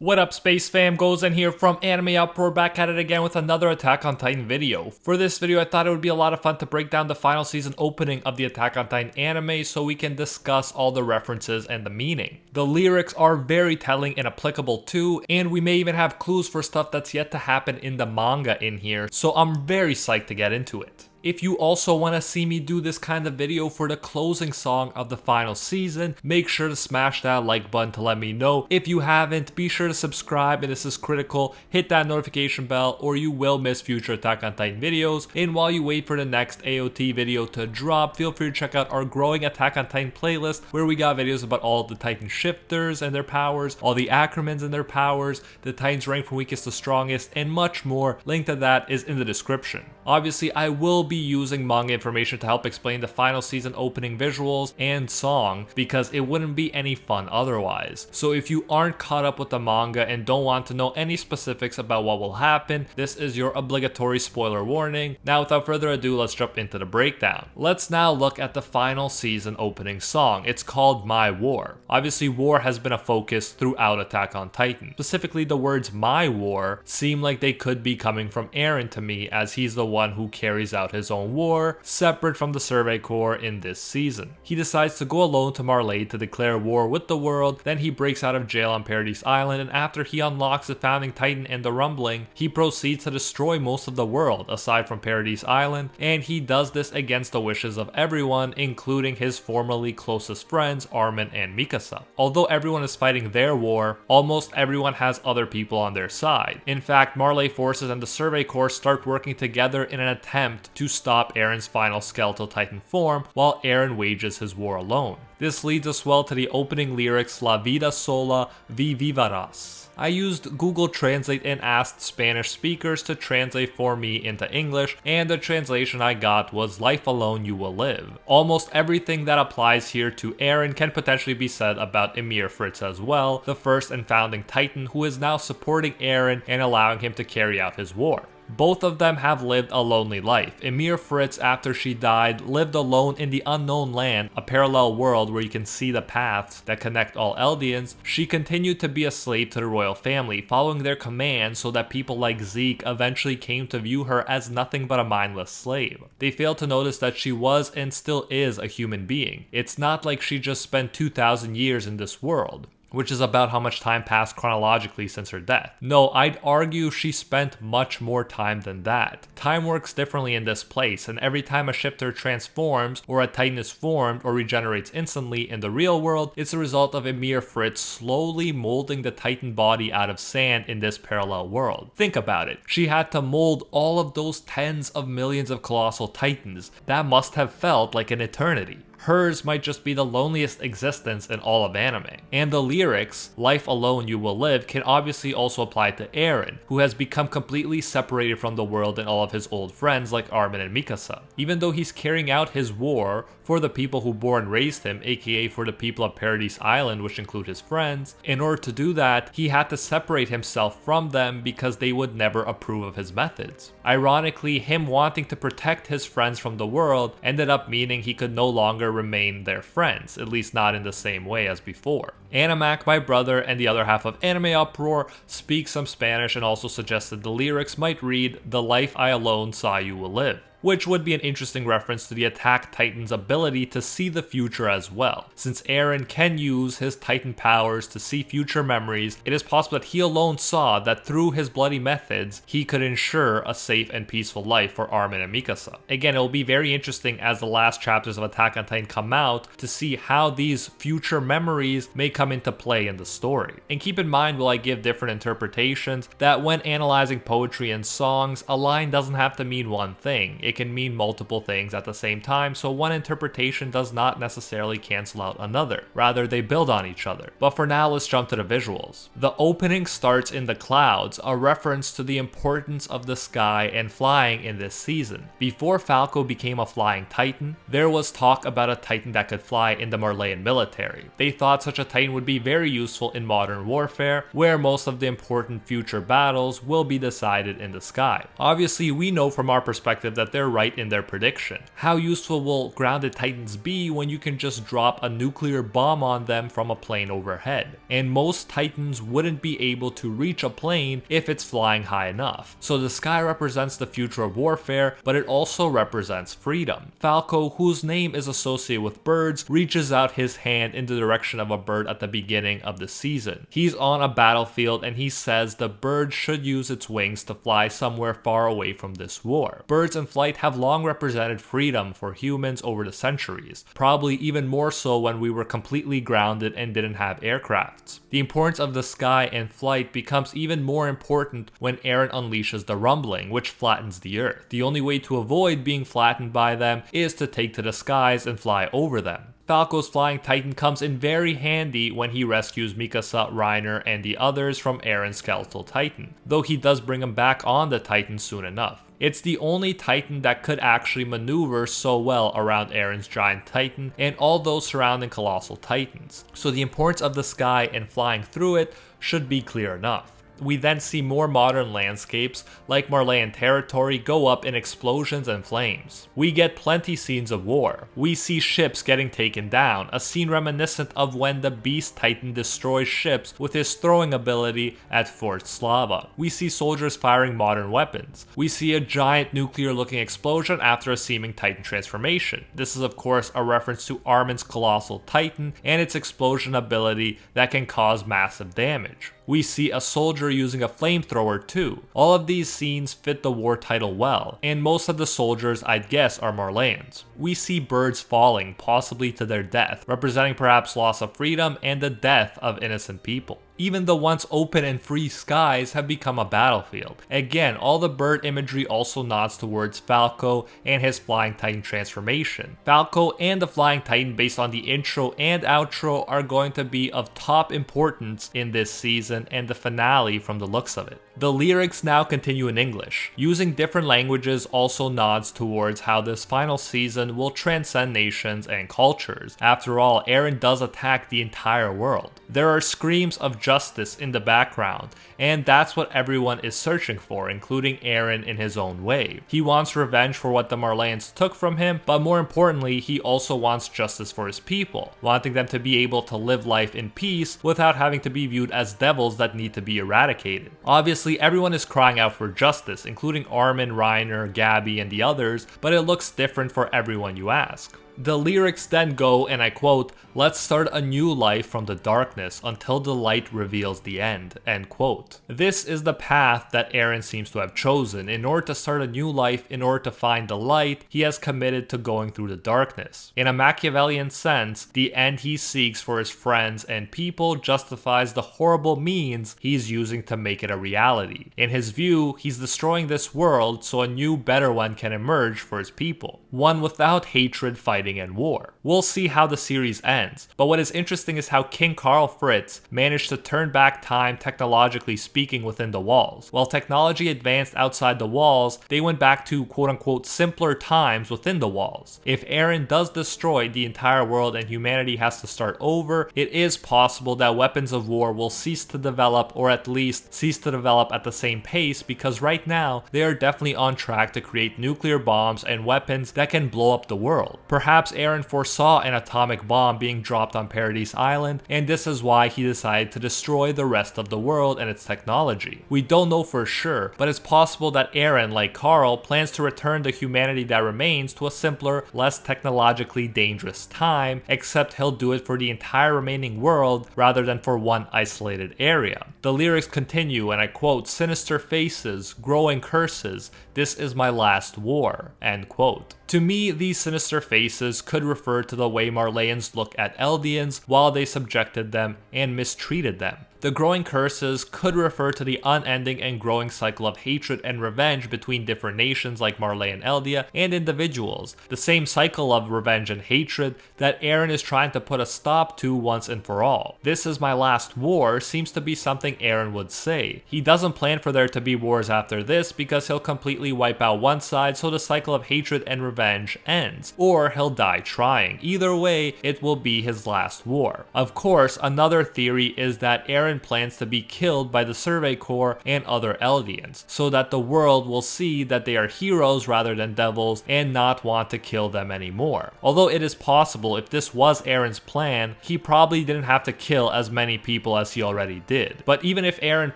What up, Space Fam? Goes in here from AnimeUproar, back at it again with another Attack on Titan video. For this video, I thought it would be a lot of fun to break down the final season opening of the Attack on Titan anime so we can discuss all the references and the meaning. The lyrics are very telling and applicable too, and we may even have clues for stuff that's yet to happen in the manga in here, so I'm very psyched to get into it. If you also want to see me do this kind of video for the closing song of the final season, make sure to smash that like button to let me know. If you haven't, be sure to subscribe, and this is critical. Hit that notification bell or you will miss future Attack on Titan videos. And while you wait for the next AOT video to drop, feel free to check out our growing Attack on Titan playlist where we got videos about all of the Titan shifters and their powers, all the acronyms and their powers, the Titans rank from weakest to strongest, and much more. Link to that is in the description. Obviously, I will be using manga information to help explain the final season opening visuals and song because it wouldn't be any fun otherwise. So if you aren't caught up with the manga and don't want to know any specifics about what will happen, this is your obligatory spoiler warning. Now without further ado, let's jump into the breakdown. Let's now look at the final season opening song. It's called My War. Obviously, war has been a focus throughout Attack on Titan. Specifically, the words My War seem like they could be coming from Eren to me, as he's the one who carries out his own war, separate from the Survey Corps in this season. He decides to go alone to Marley to declare war with the world, then he breaks out of jail on Paradise Island, and after he unlocks the Founding Titan and the Rumbling, he proceeds to destroy most of the world aside from Paradise Island, and he does this against the wishes of everyone, including his formerly closest friends Armin and Mikasa. Although everyone is fighting their war, almost everyone has other people on their side. In fact, Marley forces and the Survey Corps start working together in an attempt to stop Eren's final skeletal Titan form, while Eren wages his war alone. This leads us well to the opening lyrics La vida sola vivirás. I used Google Translate and asked Spanish speakers to translate for me into English, and the translation I got was life alone you will live. Almost everything that applies here to Eren can potentially be said about Ymir Fritz as well, the first and founding Titan who is now supporting Eren and allowing him to carry out his war. Both of them have lived a lonely life. Ymir Fritz, after she died, lived alone in the unknown land, a parallel world where you can see the paths that connect all Eldians. She continued to be a slave to the royal family, following their commands, so that people like Zeke eventually came to view her as nothing but a mindless slave. They failed to notice that she was and still is a human being. It's not like she just spent 2,000 years in this world, which is about how much time passed chronologically since her death. No, I'd argue she spent much more time than that. Time works differently in this place, and every time a shifter transforms, or a Titan is formed or regenerates instantly in the real world, it's a result of Ymir Fritz slowly molding the Titan body out of sand in this parallel world. Think about it. She had to mold all of those tens of millions of colossal Titans. That must have felt like an eternity. Hers might just be the loneliest existence in all of anime. And the lyrics, life alone you will live, can obviously also apply to Eren, who has become completely separated from the world and all of his old friends like Armin and Mikasa. Even though he's carrying out his war for the people who bore and raised him, aka for the people of Paradise Island, which include his friends, in order to do that, he had to separate himself from them because they would never approve of his methods. Ironically, him wanting to protect his friends from the world ended up meaning he could no longer remain their friends, at least not in the same way as before. Animac, my brother, and the other half of AnimeUproar speak some Spanish and also suggested the lyrics might read, "The life I alone saw you will live," which would be an interesting reference to the Attack Titan's ability to see the future as well. Since Eren can use his Titan powers to see future memories, it is possible that he alone saw that through his bloody methods, he could ensure a safe and peaceful life for Armin and Mikasa. Again, it will be very interesting as the last chapters of Attack on Titan come out to see how these future memories may come into play in the story. And keep in mind, while I give different interpretations, that when analyzing poetry and songs, a line doesn't have to mean one thing. It can mean multiple things at the same time, so one interpretation does not necessarily cancel out another. Rather, they build on each other. But for now, let's jump to the visuals. The opening starts in the clouds, a reference to the importance of the sky and flying in this season. Before Falco became a flying Titan, there was talk about a Titan that could fly in the Marleyan military. They thought such a Titan would be very useful in modern warfare, where most of the important future battles will be decided in the sky. Obviously, we know from our perspective that there they're right in their prediction. How useful will grounded titans be when you can just drop a nuclear bomb on them from a plane overhead? And most titans wouldn't be able to reach a plane if it's flying high enough. So the sky represents the future of warfare, but it also represents freedom. Falco, whose name is associated with birds, reaches out his hand in the direction of a bird at the beginning of the season. He's on a battlefield and he says the bird should use its wings to fly somewhere far away from this war. Birds in flight have long represented freedom for humans over the centuries, probably even more so when we were completely grounded and didn't have aircrafts. The importance of the sky and flight becomes even more important when Eren unleashes the rumbling, which flattens the earth. The only way to avoid being flattened by them is to take to the skies and fly over them. Falco's flying titan comes in very handy when he rescues Mikasa, Reiner, and the others from Eren's skeletal titan, though he does bring them back on the titan soon enough. It's the only titan that could actually maneuver so well around Eren's giant titan and all those surrounding colossal titans, so the importance of the sky and flying through it should be clear enough. We then see more modern landscapes like Marleyan territory go up in explosions and flames. We get plenty scenes of war. We see ships getting taken down, a scene reminiscent of when the Beast Titan destroys ships with his throwing ability at Fort Slava. We see soldiers firing modern weapons. We see a giant nuclear looking explosion after a seeming Titan transformation. This is of course a reference to Armin's colossal Titan and its explosion ability that can cause massive damage. We see a soldier using a flamethrower too. All of these scenes fit the war title well, and most of the soldiers I'd guess are Marleyans. We see birds falling, possibly to their death, representing perhaps loss of freedom and the death of innocent people. Even the once open and free skies have become a battlefield. Again, all the bird imagery also nods towards Falco and his Flying Titan transformation. Falco and the Flying Titan based on the intro and outro are going to be of top importance in this season and the finale from the looks of it. The lyrics now continue in English. Using different languages also nods towards how this final season will transcend nations and cultures. After all, Eren does attack the entire world. There are screams of justice in the background, and that's what everyone is searching for, including Eren in his own way. He wants revenge for what the Marleyans took from him, but more importantly, he also wants justice for his people, wanting them to be able to live life in peace without having to be viewed as devils that need to be eradicated. Obviously, everyone is crying out for justice, including Armin, Reiner, Gabby, and the others, but it looks different for everyone you ask. The lyrics then go, and I quote, "Let's start a new life from the darkness until the light reveals the end," end quote. This is the path that Eren seems to have chosen. In order to start a new life, in order to find the light, he has committed to going through the darkness. In a Machiavellian sense, the end he seeks for his friends and people justifies the horrible means he's using to make it a reality. In his view, he's destroying this world so a new, better one can emerge for his people. One without hatred, fighting, and war. We'll see how the series ends, but what is interesting is how King Karl Fritz managed to turn back time technologically speaking within the walls. While technology advanced outside the walls, they went back to quote-unquote simpler times within the walls. If Eren does destroy the entire world and humanity has to start over, it is possible that weapons of war will cease to develop, or at least cease to develop at the same pace, because right now they are definitely on track to create nuclear bombs and weapons that can blow up the world. Perhaps Eren foresaw an atomic bomb being dropped on Paradise Island, and this is why he decided to destroy the rest of the world and its technology. We don't know for sure, but it's possible that Eren, like Karl, plans to return the humanity that remains to a simpler, less technologically dangerous time, except he'll do it for the entire remaining world rather than for one isolated area. The lyrics continue, and I quote, "Sinister faces, growing curses, this is my last war," end quote. To me, these sinister faces could refer to the way Marleyans look at Eldians while they subjected them and mistreated them. The growing curses could refer to the unending and growing cycle of hatred and revenge between different nations like Marley and Eldia and individuals. The same cycle of revenge and hatred that Eren is trying to put a stop to once and for all. "This is my last war" seems to be something Eren would say. He doesn't plan for there to be wars after this because he'll completely wipe out one side so the cycle of hatred and revenge ends, or he'll die trying. Either way, it will be his last war. Of course, another theory is that Eren Eren plans to be killed by the Survey Corps and other Eldians, so that the world will see that they are heroes rather than devils and not want to kill them anymore. Although it is possible if this was Eren's plan, he probably didn't have to kill as many people as he already did. But even if Eren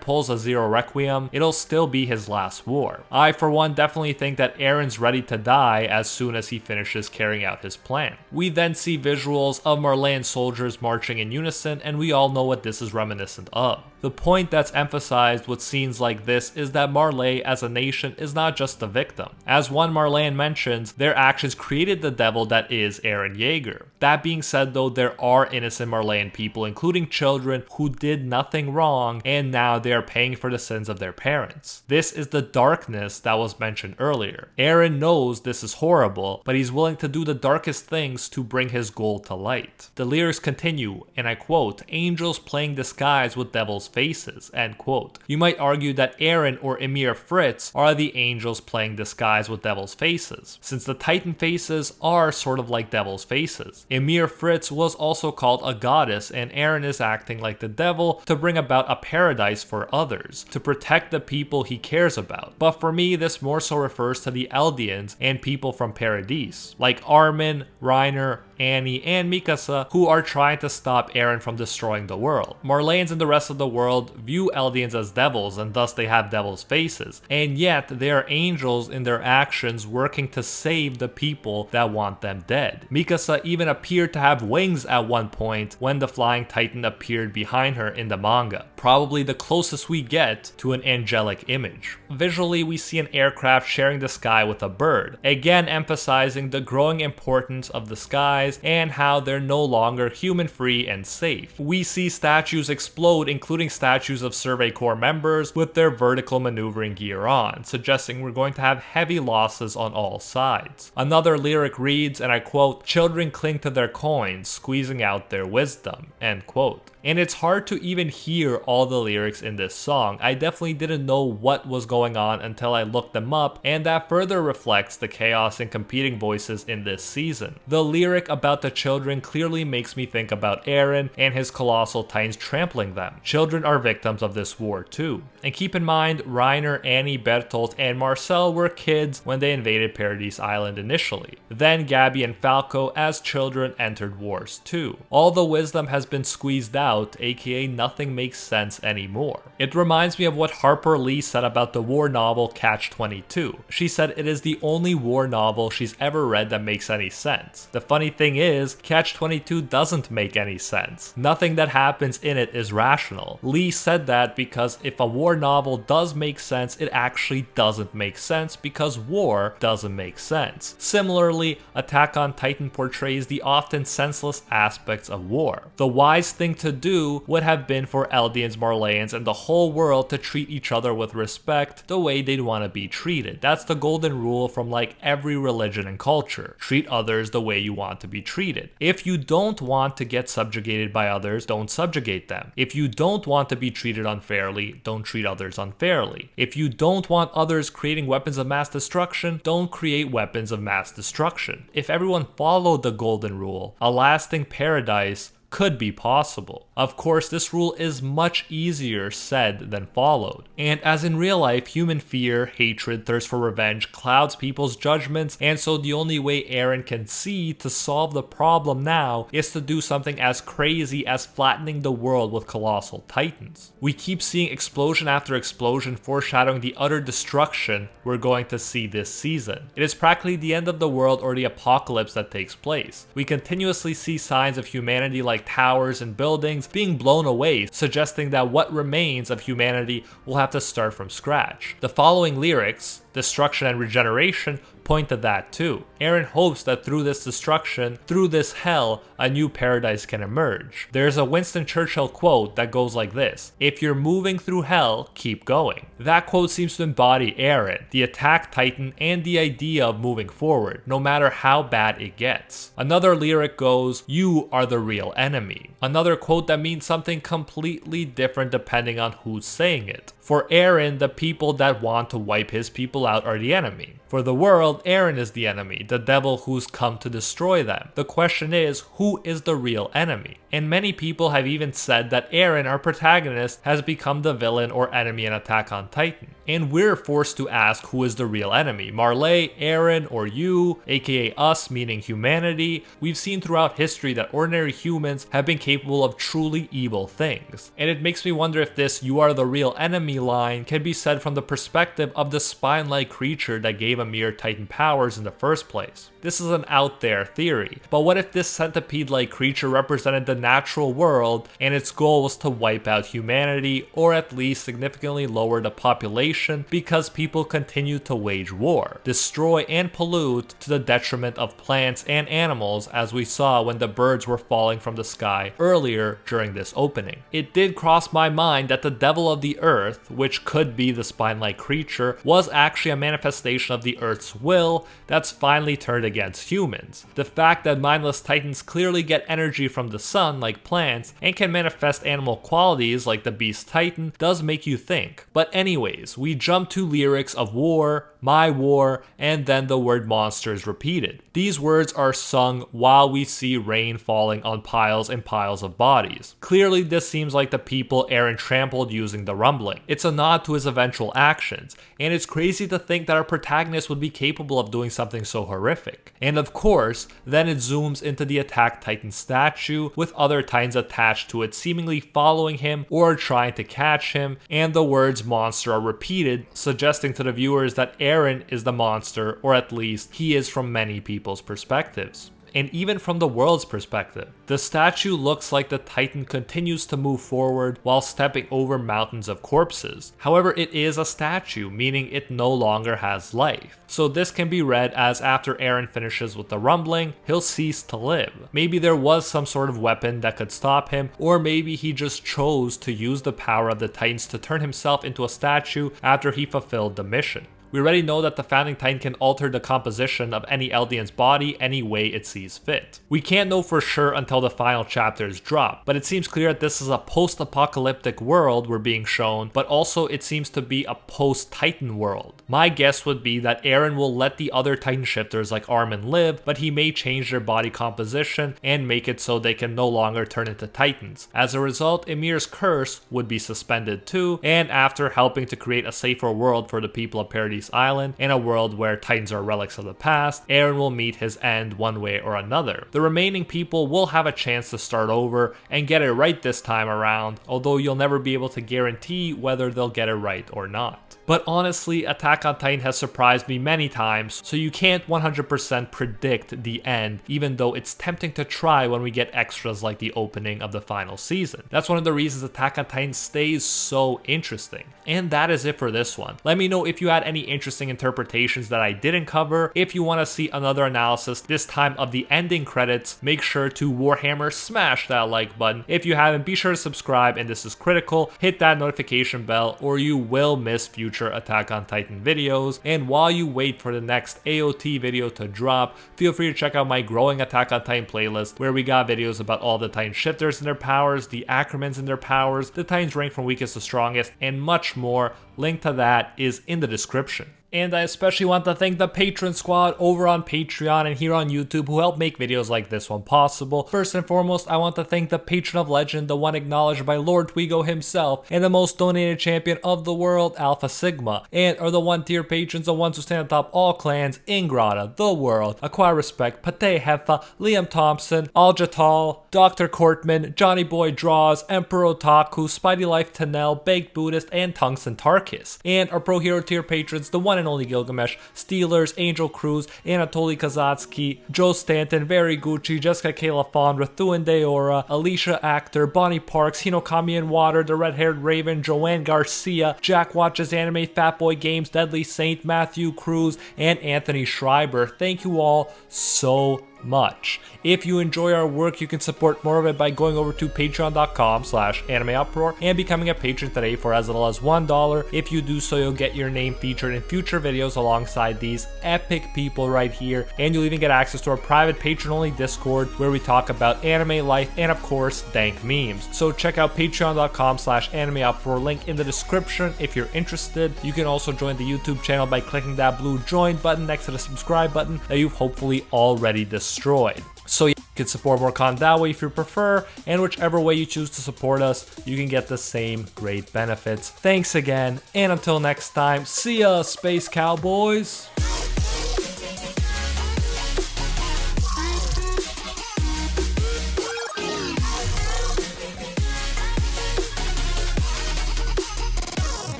pulls a Zero Requiem, it'll still be his last war. I for one definitely think that Eren's ready to die as soon as he finishes carrying out his plan. We then see visuals of Marleyan soldiers marching in unison, and we all know what this is reminiscent of. The point that's emphasized with scenes like this is that Marley as a nation is not just the victim. As one Marleyan mentions, their actions created the devil that is Eren Yeager. That being said though, there are innocent Marleyan people, including children, who did nothing wrong and now they are paying for the sins of their parents. This is the darkness that was mentioned earlier. Eren knows this is horrible, but he's willing to do the darkest things to bring his goal to light. The lyrics continue, and I quote, "Angels playing disguise with devils' faces," end quote. You might argue that Eren or Ymir Fritz are the angels playing disguise with devils' faces, since the Titan faces are sort of like devils' faces. Ymir Fritz was also called a goddess, and Eren is acting like the devil to bring about a paradise for others, to protect the people he cares about. But for me, this more so refers to the Eldians and people from Paradise, like Armin, Reiner, Annie, and Mikasa, who are trying to stop Eren from destroying the world. Marleyans and the rest of the world view Eldians as devils, and thus they have devils' faces, and yet they are angels in their actions working to save the people that want them dead. Mikasa even appeared to have wings at one point when the Flying Titan appeared behind her in the manga, probably the closest we get to an angelic image. Visually, we see an aircraft sharing the sky with a bird, again emphasizing the growing importance of the skies and how they're no longer human-free and safe. We see statues explode, including statues of Survey Corps members with their vertical maneuvering gear on, suggesting we're going to have heavy losses on all sides. Another lyric reads, and I quote, "Children cling to their coins, squeezing out their wisdom," end quote. And it's hard to even hear all the lyrics in this song. I definitely didn't know what was going on until I looked them up, and that further reflects the chaos and competing voices in this season. The lyric about the children clearly makes me think about Eren and his colossal titans trampling them. Children are victims of this war too. And keep in mind, Reiner, Annie, Bertolt, and Marcel were kids when they invaded Paradise Island initially. Then Gabby and Falco as children entered wars too. All the wisdom has been squeezed out, aka nothing makes sense anymore. It reminds me of what Harper Lee said about the war novel Catch-22. She said it is the only war novel she's ever read that makes any sense. The funny thing is, Catch-22 doesn't make any sense. Nothing that happens in it is rational. Lee said that because if a war novel does make sense, it actually doesn't make sense because war doesn't make sense. Similarly, Attack on Titan portrays the often senseless aspects of war. The wise thing to do would have been for Eldians, Marleyans, and the whole world to treat each other with respect the way they'd want to be treated. That's the golden rule from like every religion and culture. Treat others the way you want to be treated. If you don't want to get subjugated by others, don't subjugate them. If you don't want to be treated unfairly, don't treat others unfairly. If you don't want others creating weapons of mass destruction, don't create weapons of mass destruction. If everyone followed the golden rule, a lasting paradise could be possible. Of course, this rule is much easier said than followed. And as in real life, human fear, hatred, thirst for revenge clouds people's judgments, and so the only way Eren can see to solve the problem now is to do something as crazy as flattening the world with colossal titans. We keep seeing explosion after explosion foreshadowing the utter destruction we're going to see this season. It is practically the end of the world or the apocalypse that takes place. We continuously see signs of humanity like towers and buildings being blown away, suggesting that what remains of humanity will have to start from scratch. The following lyrics, destruction and regeneration, point to that too. Eren hopes that through this destruction, through this hell, a new paradise can emerge. There's a Winston Churchill quote that goes like this: "If you're moving through hell, keep going." That quote seems to embody Eren, the attack titan, and the idea of moving forward, no matter how bad it gets. Another lyric goes, "You are the real enemy." Another quote that means something completely different depending on who's saying it. For Eren, the people that want to wipe his people out are the enemy. For the world, Eren is the enemy, the devil who's come to destroy them. The question is, who is the real enemy? And many people have even said that Eren, our protagonist, has become the villain or enemy in Attack on Titan. And we're forced to ask who is the real enemy, Marley, Eren, or you, aka us, meaning humanity. We've seen throughout history that ordinary humans have been capable of truly evil things. And it makes me wonder if this "you are the real enemy" line can be said from the perspective of the spine-like creature that gave Ymir Titan powers in the first place. This is an out there theory, but what if this centipede-like creature represented the natural world and its goal was to wipe out humanity, or at least significantly lower the population because people continue to wage war, destroy and pollute to the detriment of plants and animals, as we saw when the birds were falling from the sky earlier during this opening. It did cross my mind that the devil of the earth, which could be the spine-like creature, was actually a manifestation of the earth's will that's finally turned against humans. The fact that mindless titans clearly get energy from the sun like plants and can manifest animal qualities like the beast titan does make you think. But anyways, we jump to lyrics of war, my war, and then the word monster is repeated. These words are sung while we see rain falling on piles and piles of bodies. Clearly this seems like the people Eren trampled using the rumbling. It's a nod to his eventual actions, and it's crazy to think that our protagonist would be capable of doing something so horrific. And of course, then it zooms into the Attack Titan statue with other titans attached to it seemingly following him or trying to catch him, and the words monster are repeated, suggesting to the viewers that Eren is the monster, or at least he is from many people's perspectives. And even from the world's perspective, the statue looks like the Titan continues to move forward while stepping over mountains of corpses. However, it is a statue, meaning it no longer has life. So this can be read as after Eren finishes with the rumbling, he'll cease to live. Maybe there was some sort of weapon that could stop him, or maybe he just chose to use the power of the Titans to turn himself into a statue after he fulfilled the mission. We already know that the Founding Titan can alter the composition of any Eldian's body any way it sees fit. We can't know for sure until the final chapters drop, but it seems clear that this is a post-apocalyptic world we're being shown, but also it seems to be a post-Titan world. My guess would be that Eren will let the other Titan shifters like Armin live, but he may change their body composition and make it so they can no longer turn into Titans. As a result, Ymir's curse would be suspended too, and after helping to create a safer world for the people of Paradise Island, in a world where Titans are relics of the past, Eren will meet his end one way or another. The remaining people will have a chance to start over and get it right this time around, although you'll never be able to guarantee whether they'll get it right or not. But honestly, Attack on Titan has surprised me many times, so you can't 100% predict the end, even though it's tempting to try when we get extras like the opening of the final season. That's one of the reasons Attack on Titan stays so interesting. And that is it for this one. Let me know if you had any interesting interpretations that I didn't cover. If you want to see another analysis, this time of the ending credits, make sure to Warhammer smash that like button. If you haven't, be sure to subscribe, and this is critical. Hit that notification bell or you will miss future Attack on Titan videos. And while you wait for the next AOT video to drop, feel free to check out my growing Attack on Titan playlist, where we got videos about all the Titan shifters and their powers, the Acromans and their powers, the Titans ranked from weakest to strongest, and much more. Link to that is in the description. And I especially want to thank the Patron Squad over on Patreon and here on YouTube who help make videos like this one possible. First and foremost, I want to thank the Patron of Legend, the one acknowledged by Lord Twigo himself, and the most donated champion of the world, Alpha Sigma. And are the 1-tier patrons, the ones who stand atop all clans, Ingrata, The World, Acquire Respect, Pate Hefa, Liam Thompson, Aljatal, Dr. Cortman, Johnny Boy Draws, Emperor Otaku, Spidey Life Tanel, Baked Buddhist, and Tungsten Tarkus. And our Pro Hero tier patrons, the one and only Gilgamesh, Steelers, Angel Cruz, Anatoly Kazatsky, Joe Stanton, Very Gucci, Jessica Kayla Fawn, Rathuan Deora, Alicia Actor, Bonnie Parks, Hinokami and Water, The Red Haired Raven, Joanne Garcia, Jack Watches Anime, Fatboy Games, Deadly Saint, Matthew Cruz, and Anthony Schreiber. Thank you all so much. If you enjoy our work, you can support more of it by going over to patreon.com/AnimeUproar and becoming a patron today for as little as $1. If you do so, you'll get your name featured in future videos alongside these epic people right here, and you'll even get access to our private patron-only Discord where we talk about anime life and of course dank memes. So check out patreon.com/AnimeUproar, link in the description if you're interested. You can also join the YouTube channel by clicking that blue join button next to the subscribe button that you've hopefully already destroyed. So you can support more content that way if you prefer, and whichever way you choose to support us, you can get the same great benefits. Thanks again, and until next time, see ya, Space Cowboys!